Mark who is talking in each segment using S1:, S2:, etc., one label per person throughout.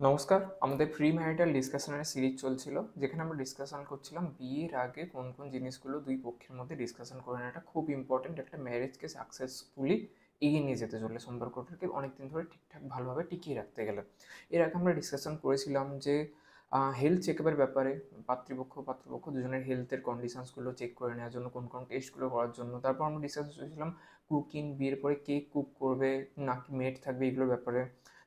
S1: নমস্কার। আমাদের pre marital ডিসকাশনের series চলছিল, যেখানে আমরা ডিসকাশন করছিলাম বিয়ের আগে কোন কোন জিনিসগুলো দুই পক্ষের মধ্যে ডিসকাশন করে নেওয়াটা খুব ইম্পর্টেন্ট একটা ম্যারেজকে সাকসেসফুলি এগিয়ে নিয়ে যেতে চলে, সম্পর্কটাকে অনেকদিন ধরে ঠিকঠাক ভালোভাবে টিকিয়ে রাখতে গেলে। এর আগে আমরা ডিসকাশন করেছিলাম যে হেলথ চেকআপের ব্যাপারে, পাত্রপক্ষ দুজনের হেলথের কন্ডিশনসগুলো চেক করে নেওয়ার জন্য কোন কোন টেস্টগুলো করার জন্য। তারপর আমরা ডিসকাস করেছিলাম কুকিং, বিয়ের পরে কে কুক করবে নাকি মেড থাকবে এগুলোর ব্যাপারে।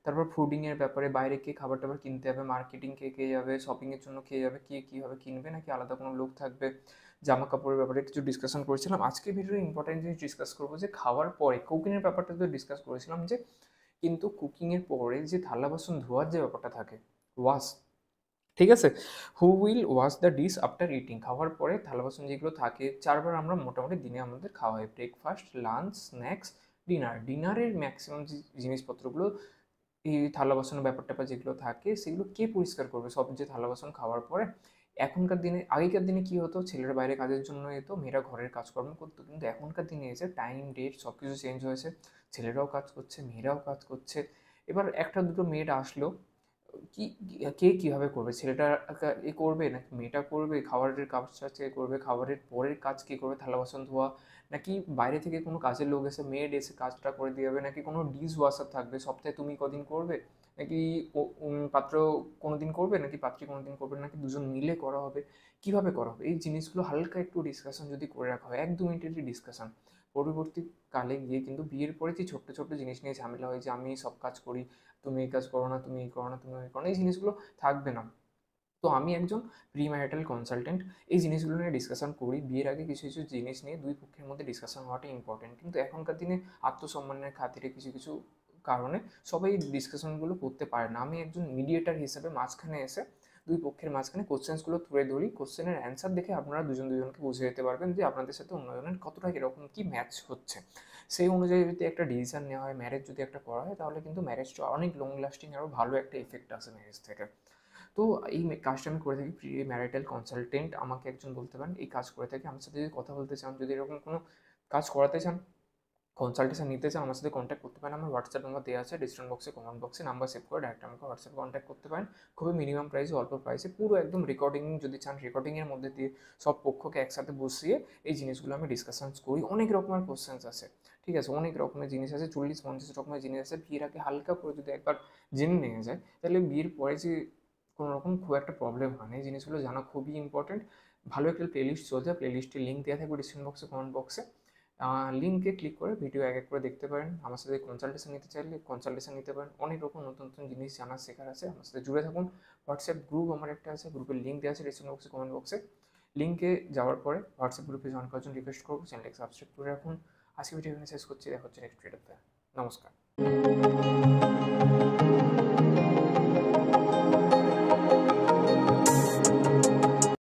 S1: তারপর ফুডিংয়ের ব্যাপারে, বাইরে কে খাবার টাবার কিনতে যাবে, মার্কেটিং কে যাবে, শপিংয়ের জন্য কে যাবে, কে কীভাবে কিনবে, নাকি আলাদা কোনো লোক থাকবে, জামা কাপড়ের ব্যাপারে কিছু ডিসকাশন করেছিলাম। আজকে ভিডিওতে ইম্পর্টেন্ট জিনিস ডিসকাস করবো যে খাওয়ার পরে কুকিংয়ের ব্যাপারটা তো ডিসকাস করেছিলাম, যে কিন্তু কুকিংয়ের পরে যে থালা বাসন ধোয়ার যে ব্যাপারটা থাকে, ওয়াশ, ঠিক আছে, who will wash the dish after eating. খাওয়ার পরে থালা বাসন যেগুলো থাকে, চারবার আমরা মোটামুটি দিনে আমাদের খাওয়া হয়, ব্রেকফাস্ট, লাঞ্চ, স্ন্যাক্স, ডিনার। ডিনারের ম্যাক্সিমাম যে জিনিসপত্রগুলো, এই থালা বাসনের ব্যাপার-ট্যাপার যেগুলো থাকে সেগুলো কে পরিষ্কার করবে? সব যে থালা বাসন খাওয়ার পরে। এখনকার দিনে, আগেকার দিনে কী হতো, ছেলেরা বাইরে কাজের জন্য যেত, মেয়েরা ঘরের কাজকর্ম করতো। কিন্তু এখনকার দিনে এসে টাইম, ডেট সব কিছু চেঞ্জ হয়েছে। ছেলেরাও কাজ করছে, মেয়েরাও কাজ করছে। এবার একটা দুটো মেয়েড আসলো, কি কে কীভাবে করবে? ছেলেটা এ করবে নাকি মেয়েটা করবে? খাবারের কাজটা কে করবে? খাবারের পরের কাজ কে করবে? থালা বাসন ধোয়া, নাকি বাইরে থেকে কোনো কাজের লোক এসে, মেড এসে কাজটা করে দিয়ে যাবে, নাকি কোনো ডিশ ওয়াশার থাকবে, সপ্তাহে তুমি কদিন করবে, নাকি পাত্র কোনো দিন করবে, নাকি পাত্রী কোনো দিন করবে, নাকি দুজন মিলে করা হবে, কীভাবে করা হবে? এই জিনিসগুলো হালকা একটু ডিসকাশন যদি করে রাখা হয়, 1-2 মিনিটেরই ডিসকাশন, পরবর্তীকালে গিয়ে কিন্তু বিয়ের পরে যে ছোট্ট ছোট্ট জিনিস নিয়ে ঝামেলা হয়, যে আমি সব কাজ করি, তুমি এই কাজ করো না, তুমি এই করো না, তুমি ওই করো না, এই জিনিসগুলো থাকবে না। তো আমি একজন প্রি ম্যারিটাল কনসালটেন্ট, এই জিনিসগুলো নিয়ে ডিসকাশন করি। বিয়ের আগে কিছু কিছু জিনিস নিয়ে দুই পক্ষের মধ্যে ডিসকাশন হওয়াটা ইম্পর্টেন্ট, কিন্তু এখনকার দিনে আত্মসম্মানের খাতিরে কিছু কিছু কারণে সবাই ডিসকাশনগুলো করতে পারে না। আমি একজন মিডিয়েটার হিসেবে মাঝখানে এসে দুই পক্ষের মাঝখানে কোশ্চেন্সগুলো তুলে ধরি। কোশ্চেনের অ্যান্সার দেখে আপনারা দুজন দুজনকে বুঝে যেতে পারবেন যে আপনাদের সাথে অন্যজনের কতটা এরকম কী ম্যাচ হচ্ছে। সেই অনুযায়ী যদি একটা ডিসিশন নেওয়া হয়, ম্যারেজ যদি একটা করা হয়, তাহলে কিন্তু ম্যারেজটা অনেক লং লাস্টিং, আরও ভালো একটা এফেক্ট আসে ম্যারেজ থেকে। তো এই কাজটা আমি করে থাকি, প্রি ম্যারিটাল কনসালটেন্ট আমাকে একজন বলতে পারেন। এই কাজ করে থাকি। আমার সাথে যদি কথা বলতে চান, যদি এরকম কোনো কাজ করাতে চান, কনসালটেশন নিতে চান, আমার সাথে কন্ট্যাক্ট করতে পারেন। আমার হোয়াটসঅ্যাপ নাম্বার দেওয়া আছে ডিসক্রিপশন বক্সে, কমেন্ট বক্সে, নাম্বার সেভ করে ডাইরেক্ট আমাকে হোয়াটসঅ্যাপে কন্ট্যাক্ট করতে পারেন। খুবই মিনিমাম প্রাইসে, অল্প প্রাইসে, পুরো একদম রেকর্ডিং যদি চান, রেকর্ডিংয়ের মধ্যে দিয়ে সব পক্ষকে একসাথে বসিয়ে এই জিনিসগুলো আমি ডিসকাশনস করি। অনেক রকমের কোশ্চেন্স আছে, ঠিক আছে, অনেক রকমের জিনিস আছে, 40-50 রকমের জিনিস আছে। বিয়ের আগে হালকা করে যদি একবার জেনে নেওয়া যায়, তাহলে বিয়ের পরে যে কোনো রকম খুব একটা প্রবলেম হয় না। এই জিনিসগুলো জানা খুবই ইম্পর্টেন্ট। ভালো একটা প্লেলিস্ট চলছে, প্লেলিস্টের লিঙ্ক দেওয়া থাকবে ডিসক্রিপশন বক্সে, কমেন্ট বক্সে। লিঙ্কে ক্লিক করে ভিডিও এক এক করে দেখতে পারেন। আমার সাথে কনসালটেশন নিতে চাইলে কনসালটেশন নিতে পারেন। অনেক রকম নতুন নতুন জিনিস জানার শেখার আছে, আমার সাথে জুড়ে থাকুন। হোয়াটসঅ্যাপ গ্রুপ আমার একটা আছে, গ্রুপের লিঙ্ক দেওয়া আছে ডিসক্রিপশন বক্সে, কমেন্ট বক্সে। লিঙ্কে যাওয়ার পরে হোয়াটসঅ্যাপ গ্রুপে জয়েন করার জন্য রিকোয়েস্ট করবো। চ্যানেলটাকে সাবস্ক্রাইব করে রাখুন। আজকে ভিডিও এখানে শেষ করছি, দেখা হচ্ছে নেক্সট ভিডিওতে। নমস্কার।